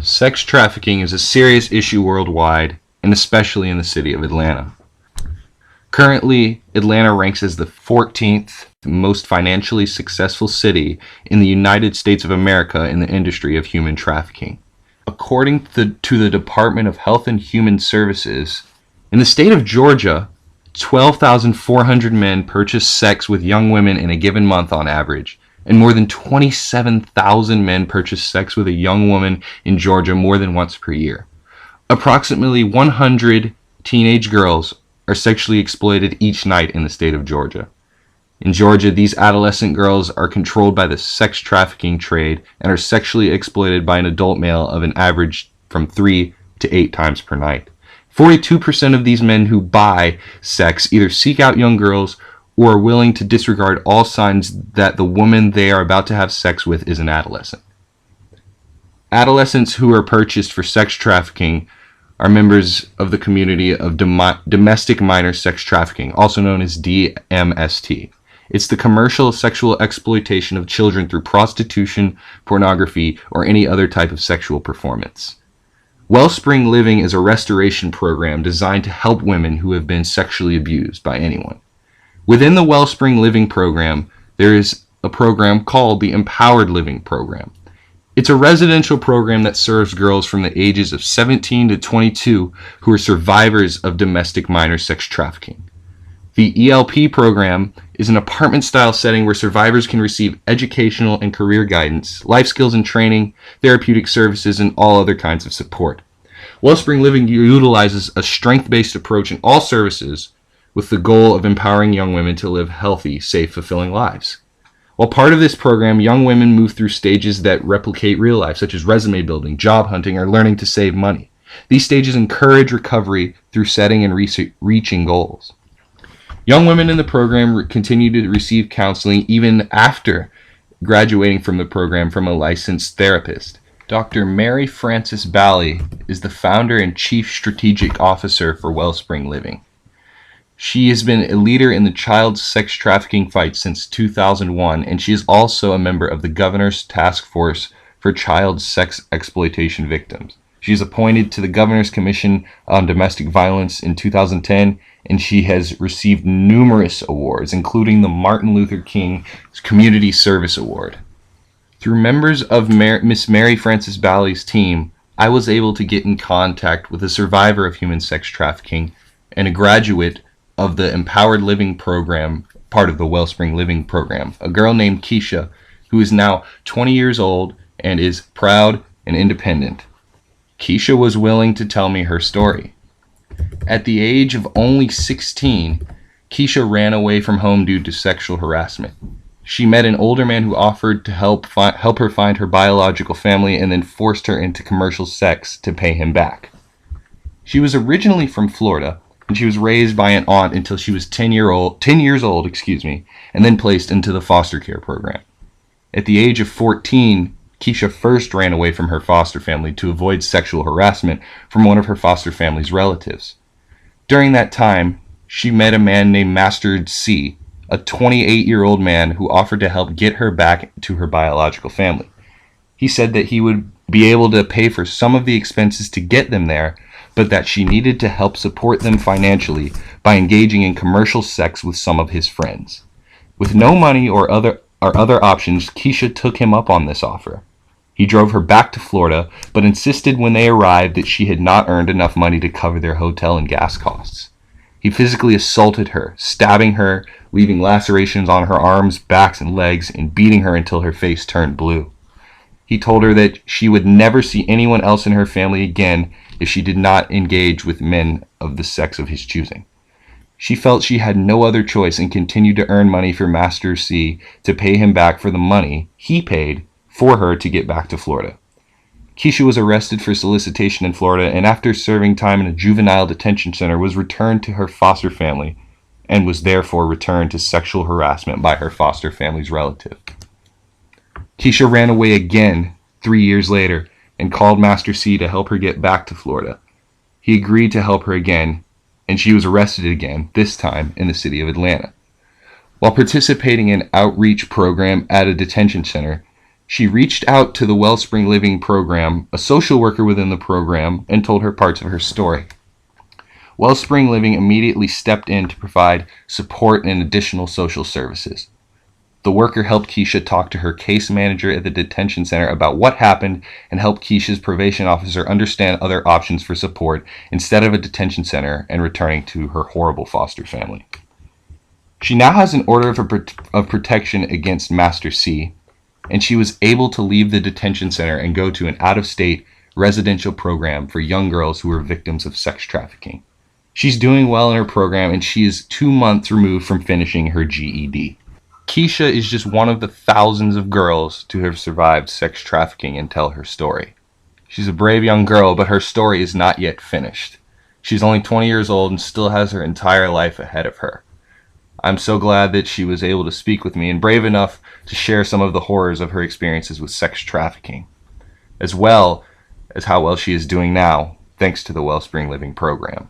Sex trafficking is a serious issue worldwide, and especially in the city of Atlanta. Currently, Atlanta ranks as the 14th most financially successful city in the United States of America in the industry of human trafficking. According to the Department of Health and Human Services, in the state of Georgia, 12,400 men purchase sex with young women in a given month on average, and more than 27,000 men purchase sex with a young woman in Georgia more than once per year. Approximately 100 teenage girls are sexually exploited each night in the state of Georgia. In Georgia, these adolescent girls are controlled by the sex trafficking trade and are sexually exploited by an adult male of an average from 3 to 8 times per night. 42% of these men who buy sex either seek out young girls or are willing to disregard all signs that the woman they are about to have sex with is an adolescent. Adolescents who are purchased for sex trafficking are members of the community of domestic minor sex trafficking, also known as DMST. It's the commercial sexual exploitation of children through prostitution, pornography, or any other type of sexual performance. WellSpring Living is a restoration program designed to help women who have been sexually abused by anyone. Within the WellSpring Living program, there is a program called the Empowered Living Program. It's a residential program that serves girls from the ages of 17 to 22 who are survivors of domestic minor sex trafficking. The ELP program is an apartment-style setting where survivors can receive educational and career guidance, life skills and training, therapeutic services, and all other kinds of support. WellSpring Living utilizes a strength-based approach in all services with the goal of empowering young women to live healthy, safe, fulfilling lives. While part of this program, young women move through stages that replicate real life, such as resume building, job hunting, or learning to save money. These stages encourage recovery through setting and reaching goals. Young women in the program continue to receive counseling even after graduating from the program from a licensed therapist. Dr. Mary Frances Bally is the founder and chief strategic officer for WellSpring Living. She has been a leader in the child sex trafficking fight since 2001, and she is also a member of the Governor's Task Force for Child Sex Exploitation Victims. She is appointed to the Governor's Commission on Domestic Violence in 2010, and she has received numerous awards, including the Martin Luther King Community Service Award. Through members of Miss Mary Frances Bally's team, I was able to get in contact with a survivor of human sex trafficking and a graduate of the Empowered Living program, part of the WellSpring Living program, a girl named Keisha, who is now 20 years old and is proud and independent. Keisha was willing to tell me her story. At the age of only 16, Keisha ran away from home due to sexual harassment. She met an older man who offered to help her find her biological family and then forced her into commercial sex to pay him back. She was originally from Florida, and she was raised by an aunt until she was 10 years old, and then placed into the foster care program. At the age of 14, Keisha first ran away from her foster family to avoid sexual harassment from one of her foster family's relatives. During that time, she met a man named Master C, a 28-year-old man who offered to help get her back to her biological family. He said that he would be able to pay for some of the expenses to get them there, but that she needed to help support them financially by engaging in commercial sex with some of his friends. With no money or other options, Keisha took him up on this offer. He drove her back to Florida, but insisted when they arrived that she had not earned enough money to cover their hotel and gas costs. He physically assaulted her, stabbing her, leaving lacerations on her arms, backs, and legs, and beating her until her face turned blue. He told her that she would never see anyone else in her family again if she did not engage with men of the sex of his choosing. She felt she had no other choice and continued to earn money for Master C to pay him back for the money he paid for her to get back to Florida. Keisha was arrested for solicitation in Florida, and after serving time in a juvenile detention center was returned to her foster family and was therefore returned to sexual harassment by her foster family's relative. Keisha ran away again 3 years later and called Master C to help her get back to Florida. He agreed to help her again, and she was arrested again, this time in the city of Atlanta. While participating in an outreach program at a detention center, She reached out to the WellSpring Living program, a social worker within the program, and told her parts of her story. WellSpring Living immediately stepped in to provide support and additional social services. The worker helped Keisha talk to her case manager at the detention center about what happened and helped Keisha's probation officer understand other options for support instead of a detention center and returning to her horrible foster family. She now has an order of protection against Master C, and she was able to leave the detention center and go to an out-of-state residential program for young girls who were victims of sex trafficking. She's doing well in her program, and she is 2 months removed from finishing her GED. Keisha is just one of the thousands of girls to have survived sex trafficking and tell her story. She's a brave young girl, but her story is not yet finished. She's only 20 years old and still has her entire life ahead of her. I'm so glad that she was able to speak with me and brave enough to share some of the horrors of her experiences with sex trafficking, as well as how well she is doing now, thanks to the WellSpring Living program.